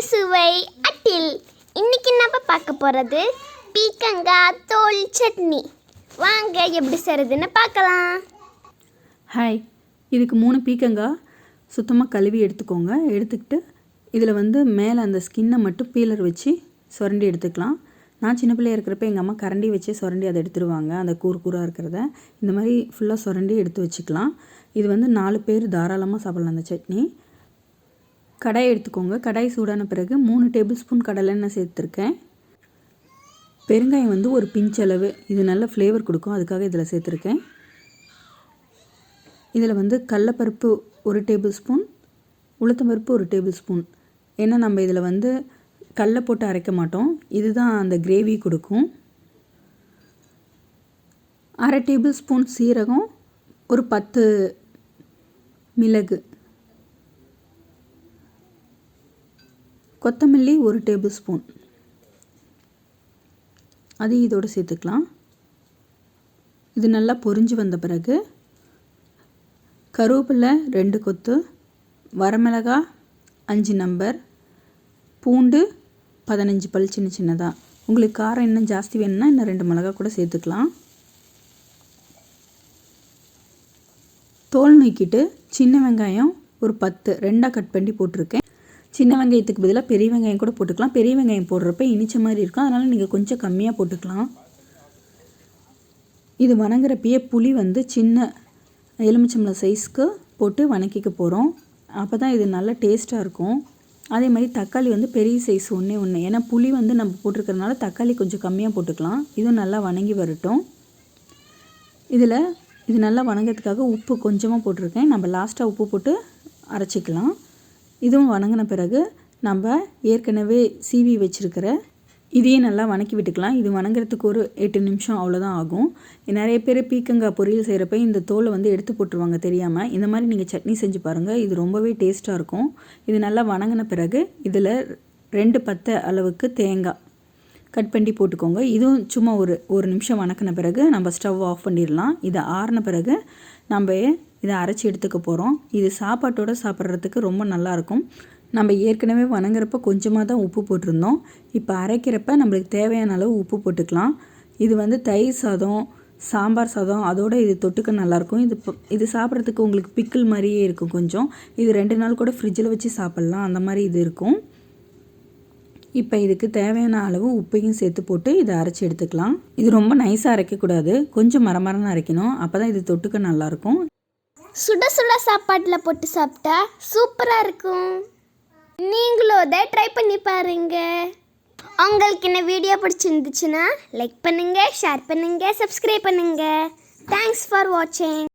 அறுசுவை அட்டில். இன்னைக்கு நம்ம பார்க்க போகிறது பீக்கங்காய் தோல் சட்னி. வாங்க எப்படி செய்கிறதுன்னு பார்க்கலாம். ஹாய், இதுக்கு 3 பீக்கங்காய் சுத்தமாக கழுவி எடுத்துக்கோங்க. எடுத்துக்கிட்டு இதில் மேலே அந்த ஸ்கின்னை மட்டும் பீலர் வச்சு சுரண்டி எடுத்துக்கலாம். நான் சின்ன பிள்ளையாக இருக்கிறப்ப எங்கள் அம்மா கரண்டி வச்சு சுரண்டி அதை எடுத்துருவாங்க. அந்த கூராக இருக்கிறத இந்த மாதிரி ஃபுல்லாக சுரண்டி எடுத்து வச்சுக்கலாம். இது 4 பேர் தாராளமாக சாப்பிட்லாம் அந்த சட்னி. கடாய் எடுத்துக்கோங்க. கடாய் சூடான பிறகு 3 டேபிள் ஸ்பூன் கடலெண்ணெய் சேர்த்துருக்கேன். பெருங்காயம் ஒரு பிஞ்ச் அளவு, இது நல்ல ஃப்ளேவர் கொடுக்கும், அதுக்காக இதில் சேர்த்துருக்கேன். இதில் கடலைப்பருப்பு 1 டேபிள் ஸ்பூன், உளுத்தம்பருப்பு 1 டேபிள் ஸ்பூன். ஏன்னா நம்ம இதில் கடலை போட்டு அரைக்க மாட்டோம், இதுதான் அந்த கிரேவி கொடுக்கும். 1/2 டேபிள் ஸ்பூன் சீரகம், ஒரு 10 மிளகு, கொத்தமல்லி 1 டேபிள் ஸ்பூன், அதையும் இதோடு சேர்த்துக்கலாம். இது நல்லா பொரிஞ்சு வந்த பிறகு கருவேப்பிலை 2 கொத்து, வரமிளகாய் 5 நம்பர், பூண்டு 15 பல் சின்ன சின்னதாக. உங்களுக்கு காரம் இன்னும் ஜாஸ்தி வேணும்னா இன்னும் 2 மிளகாய் கூட சேர்த்துக்கலாம். தோல் நீக்கிட்டு சின்ன வெங்காயம் ஒரு 10 2ஆக கட் பண்ணி போட்டிருக்கேன். சின்ன வெங்காயத்துக்கு பதிலாக பெரிய வெங்காயம் கூட போட்டுக்கலாம். பெரிய வெங்காயம் போடுறப்ப இனிச்ச மாதிரி இருக்கும், அதனால் நீங்கள் கொஞ்சம் கம்மியாக போட்டுக்கலாம். இது வணங்குறப்பயே புளி சின்ன எலுமிச்சம்பழம் சைஸ்க்கு போட்டு வணக்கிக்க போகிறோம். அப்போ தான் இது நல்லா டேஸ்ட்டாக இருக்கும். அதே மாதிரி தக்காளி பெரிய சைஸ் ஒன்று, ஏன்னா புளி நம்ம போட்டிருக்கிறதுனால தக்காளி கொஞ்சம் கம்மியாக போட்டுக்கலாம். இதுவும் நல்லா வணங்கி வரட்டும். இது நல்லா வணங்கிறதுக்காக உப்பு கொஞ்சமாக போட்டிருக்கேன். நம்ம லாஸ்ட்டாக உப்பு போட்டு அரைச்சிக்கலாம். இதுவும் வணங்கின பிறகு நம்ம ஏற்கனவே சீவி வச்சுருக்கிற இதையும் நல்லா வணக்கி விட்டுக்கலாம். இது வணங்குறதுக்கு ஒரு 8 நிமிஷம் அவ்வளோதான் ஆகும். நிறைய பேர் பீக்கங்காய் பொரியல் செய்கிறப்ப இந்த தோலை எடுத்து போட்டுருவாங்க தெரியாமல். இந்த மாதிரி நீங்கள் சட்னி செஞ்சு பாருங்கள், இது ரொம்பவே டேஸ்ட்டாக இருக்கும். இது நல்லா வணங்கின பிறகு இதில் 2 பத்தை அளவுக்கு தேங்காய் கட் பண்ணி போட்டுக்கோங்க. இதுவும் சும்மா ஒரு நிமிஷம் வணக்கின பிறகு நம்ம ஸ்டவ் ஆஃப் பண்ணிடலாம். இதை ஆறின பிறகு நம்ம இதை அரைச்சி எடுத்துக்க போகிறோம். இது சாப்பாட்டோடு சாப்பிட்றதுக்கு ரொம்ப நல்லாயிருக்கும். நம்ம ஏற்கனவே வணங்குறப்ப கொஞ்சமாக தான் உப்பு போட்டிருந்தோம். இப்போ அரைக்கிறப்ப நம்மளுக்கு தேவையான அளவு உப்பு போட்டுக்கலாம். இது தயிர் சாதம், சாம்பார் சாதம் அதோடு இது தொட்டுக்க நல்லாயிருக்கும். இது சாப்பிட்றதுக்கு உங்களுக்கு பிக்கிள் மாதிரியே இருக்கும் கொஞ்சம். இது 2 நாள் கூட ஃப்ரிட்ஜில் வச்சு சாப்பிட்லாம், அந்த மாதிரி இது இருக்கும். இப்போ இதுக்கு தேவையான அளவு உப்பையும் சேர்த்து போட்டு இதை அரைச்சி எடுத்துக்கலாம். இது ரொம்ப நைஸாக அரைக்கக்கூடாது, கொஞ்சம் மரமரன்னு அரைக்கணும், அப்போ தான் இது தொட்டுக்க நல்லாயிருக்கும். சுட சுட சாப்பாட்டில் போட்டு சாப்பிட்டா சூப்பராக இருக்கும். நீங்களும் அதை ட்ரை பண்ணி பாருங்க. உங்களுக்கு இந்த வீடியோ பிடிச்சிருந்துச்சுன்னா லைக் பண்ணுங்கள், ஷேர் பண்ணுங்கள், சப்ஸ்கிரைப் பண்ணுங்கள். தேங்க்ஸ் ஃபார் வாட்சிங்.